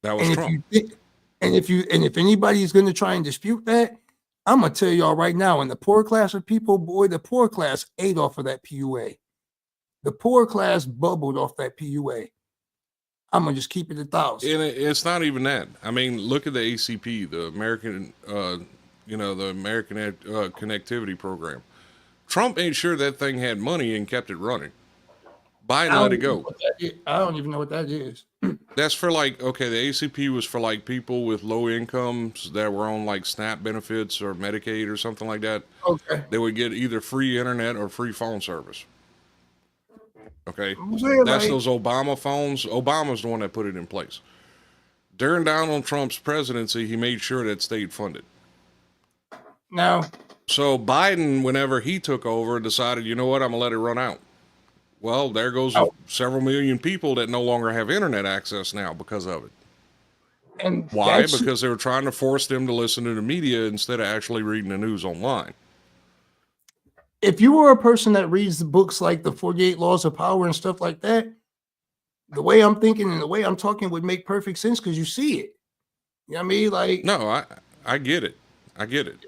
That was Trump. If anybody's going to try and dispute that, I'm gonna tell y'all right now, in the poor class of people, boy, the poor class ate off of that PUA. The poor class bubbled off that PUA. I'm gonna just keep it 1,000. And it's not even that. I mean, look at the ACP, the American, the American Connectivity Program. Trump made sure that thing had money and kept it running. Biden let it go. I don't even know what that is. That's for the ACP was for like people with low incomes that were on like SNAP benefits or Medicaid or something like that. Okay. They would get either free internet or free phone service. Okay. That's those Obama phones. Obama's the one that put it in place. During Donald Trump's presidency, he made sure that stayed funded. Now, so Biden, whenever he took over, decided, you know what, I'm going to let it run out. Well, there goes several million people that no longer have internet access now because of it. And Why? that's, Because they were trying to force them to listen to the media instead of actually reading the news online. if you were a person that reads the books like the 48 Laws of Power and stuff like that, the way I'm thinking and the way I'm talking would make perfect sense because you see it. You know what I mean? Like, No, I get it. I get it.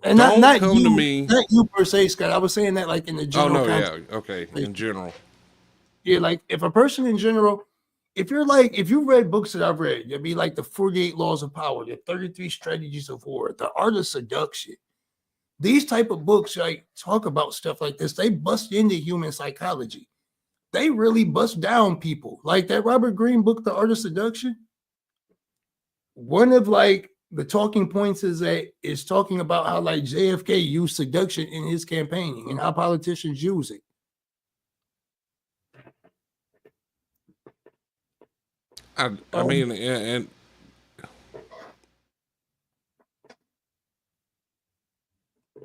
and Don't not come you, to me. not you per se, Scott. I was saying that like in the Oh general no, context. yeah, okay. In general, Yeah, like if a person in general, if you're like, if you read books that I've read, it'd be like the 48 Laws of Power, the 33 Strategies of War, the Art of Seduction. These type of books like talk about stuff like this. They bust into human psychology. They really bust down people. Like that Robert Greene book, The Art of Seduction. One of like the talking points is that is talking about how like JFK used seduction in his campaigning and how politicians use it. I mean, and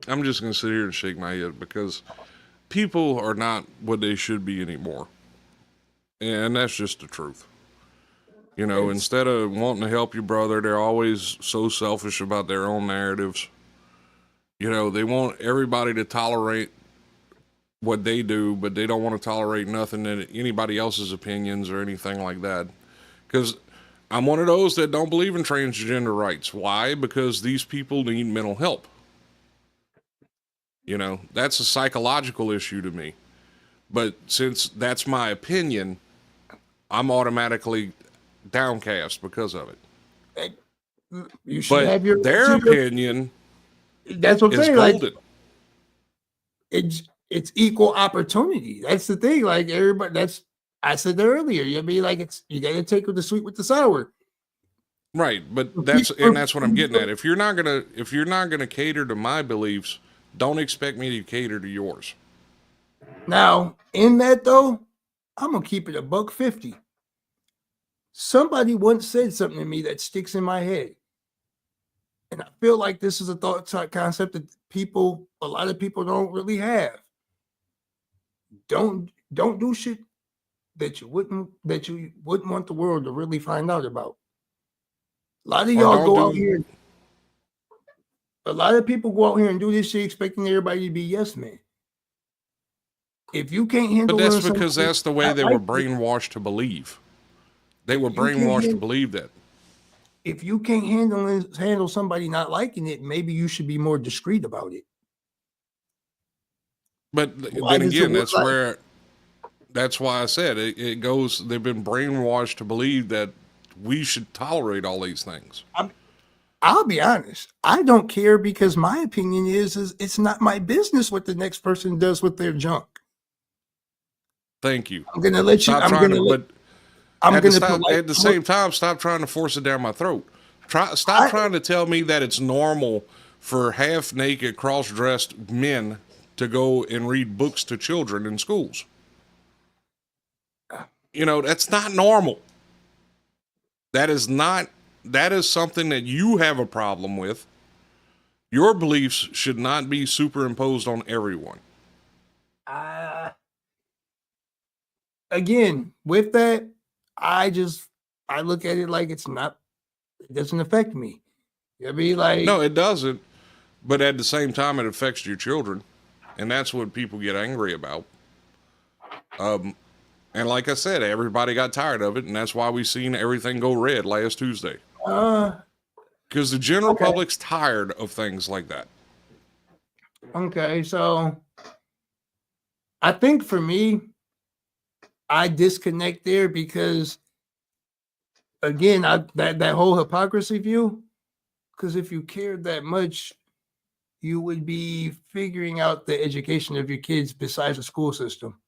I'm just gonna sit here and shake my head because people are not what they should be anymore, and that's just the truth. You know, instead of wanting to help your brother, they're always so selfish about their own narratives. You know, they want everybody to tolerate what they do, but they don't want to tolerate nothing that anybody else's opinions or anything like that. Because I'm one of those that don't believe in transgender rights. Why? Because these people need mental help. You know, that's a psychological issue to me. But since that's my opinion, I'm automatically downcast because of it. You should But have your their opinion that's what I'm is saying. golden. Like it's equal opportunity. That's the thing. Like everybody, that's I said that earlier. You'll be like it's you got to take with the sweet with the sour. Right, but that's what I'm getting at. If you're not gonna cater to my beliefs, don't expect me to cater to yours. Now, in that though, I'm gonna keep it $1.50. Somebody once said something to me that sticks in my head. And I feel like this is a thought concept that a lot of people don't really have. Don't do shit that you wouldn't want the world to really find out about. A lot of y'all go out here. A lot of people go out here and do this shit expecting everybody to be yes men. If you can't handle, but that's because that's the way they were brainwashed to believe. They were brainwashed to believe that. If you can't handle somebody not liking it, maybe you should be more discreet about it. But then again, that's why I said it goes. They've been brainwashed to believe that we should tolerate all these things. I'll be honest. I don't care because my opinion is it's not my business what the next person does with their junk. Thank you. I'm gonna let you. At the same time, stop trying to force it down my throat. Stop trying to tell me that it's normal for half-naked, cross-dressed men to go and read books to children in schools. You know, that's not normal. That is something that you have a problem with. Your beliefs should not be superimposed on everyone. Again, with that, I look at it like it doesn't affect me. It'd be like, no, it doesn't. But at the same time, it affects your children. And that's what people get angry about. And like I said, everybody got tired of it. And that's why we seen everything go red last Tuesday. Because the general public's tired of things like that. Okay, so I think for me, I disconnect there because, again, that whole hypocrisy view. Because if you cared that much, you would be figuring out the education of your kids besides the school system.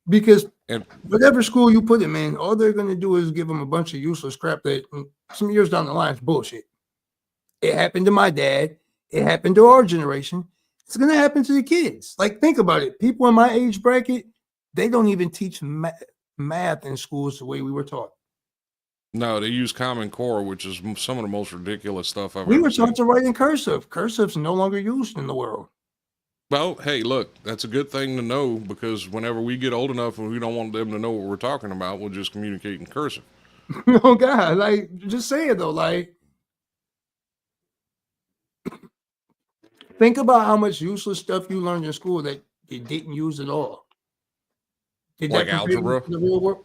Because whatever school you put them in, all they're going to do is give them a bunch of useless crap that some years down the line is bullshit. It happened to my dad. It happened to our generation. It's going to happen to the kids. Like, think about it. People in my age bracket, they don't even teach math in schools the way we were taught. No, they use Common Core, which is some of the most ridiculous stuff I've ever seen. We were taught to write in cursive. Cursive's no longer used in the world. Well, hey, look, that's a good thing to know because whenever we get old enough and we don't want them to know what we're talking about, we'll just communicate in cursive. Oh God, like just say it though. Like, think about how much useless stuff you learned in school that you didn't use at all. Did Like that prepare you algebra. for the real world?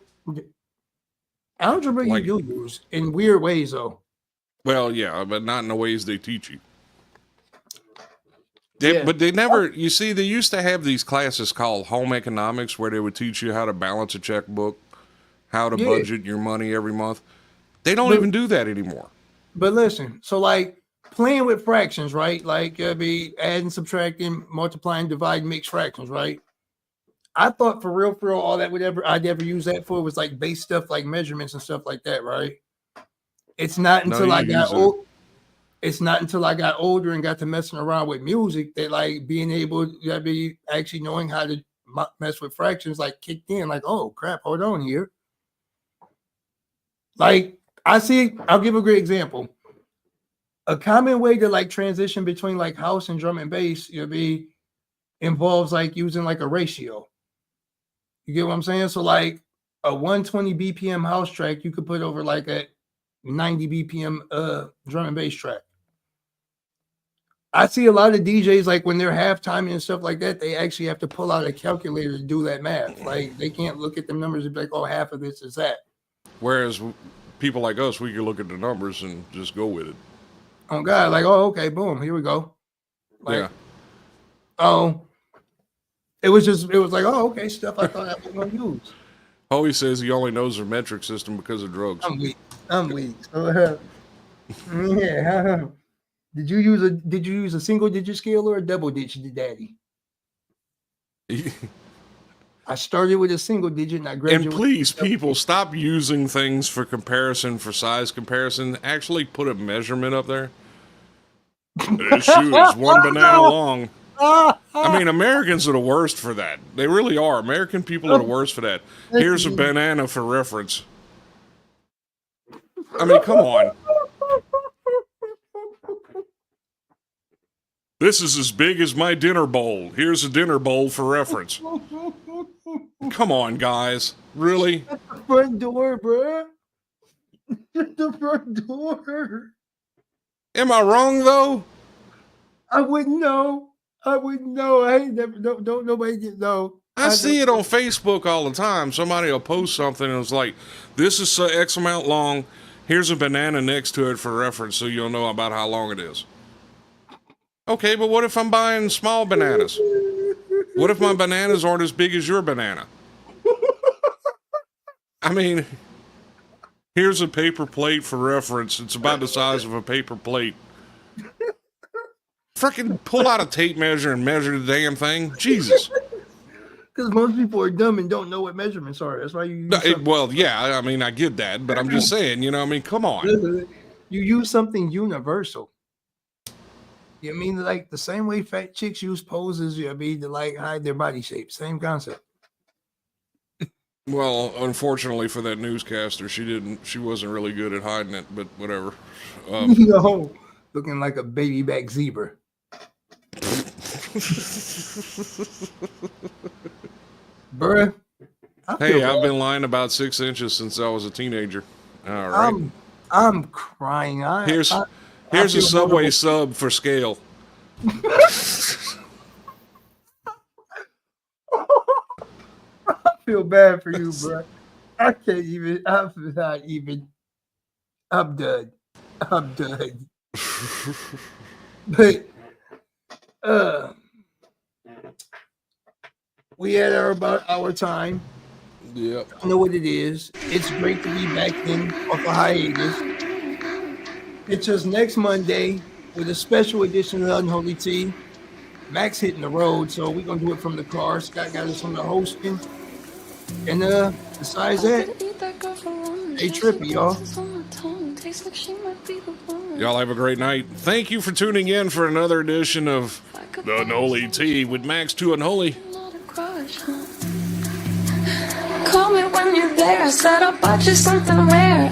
Algebra you Like, do use in weird ways though. well, yeah, but not in the ways they teach you. Yeah. But they never, you see, they used to have these classes called home economics where they would teach you how to balance a checkbook, how to Yeah. budget your money every month. They don't But, even do that anymore. but listen, so like playing with fractions, right? Like be adding, subtracting, multiplying, dividing, mixed fractions, right? I thought for real, all that I'd ever use that for was like base stuff like measurements and stuff like that, right? It's not No, until you I got use it. old. It's not until I got older and got to messing around with music that like being able to be actually knowing how to mess with fractions like kicked in. Like, oh crap, hold on here. Like I'll give a great example. A common way to like transition between like house and drum and bass, involves like using like a ratio. You get what I'm saying? So like a 120 BPM house track, you could put over like a 90 BPM drum and bass track. I see a lot of DJs like when they're halftime and stuff like that, they actually have to pull out a calculator to do that math. Like they can't look at the numbers and be like, oh, half of this is that. Whereas people like us, we can look at the numbers and just go with it. Oh God, like, oh, okay, boom, here we go. Like, Yeah. oh, it was like, oh, okay, stuff I thought I was gonna use. Howie says he only knows their metric system because of drugs. I'm weak. So, yeah. Did you use a single digit scale or a double digit, Daddy? I started with a single digit and I graduated. And please, people, stop using things for comparison, for size comparison. Actually put a measurement up there. This shoe is 1 banana long. I mean, Americans are the worst for that. They really are. American people are the worst for that. Here's a banana for reference. I mean, come on. This is as big as my dinner bowl. Here's a dinner bowl for reference. Come on, guys. Really? Shut the front door, bro. Shut the front door. Am I wrong, though? I wouldn't know. I ain't never, don't nobody get know. I see it on Facebook all the time. Somebody will post something and it's like, this is X amount long. Here's a banana next to it for reference so you'll know about how long it is. Okay, but what if I'm buying small bananas? What if my bananas aren't as big as your banana? I mean, here's a paper plate for reference. It's about the size of a paper plate. Frickin' pull out a tape measure and measure the damn thing. Jesus. Because most people are dumb and don't know what measurements are. That's why you use well, yeah, I mean, I get that, but I'm just saying, I mean, come on. You use something universal. You mean like the same way fat chicks use poses, to like hide their body shape. Same concept. Well, unfortunately for that newscaster, she wasn't really good at hiding it, but whatever. Looking like a baby back zebra. Bruh. Hey, I've been lying about 6 inches since I was a teenager. All right. I'm crying. Here's a Subway sub for scale. I feel bad for you, bro. I can't even. I'm not even. I'm done. But we had about our time. Yep. I know what it is. It's great to be back in off a hiatus. It's just next Monday with a special edition of Unholy Tea. Max hitting the road, so we're gonna do it from the car. Scott got us on the hosting. And besides that, hey trippy, y'all. Y'all have a great night. Thank you for tuning in for another edition of the Unholy Tea with Maxxx2Unholy. Call me when you're there. I said I'll buy you something rare.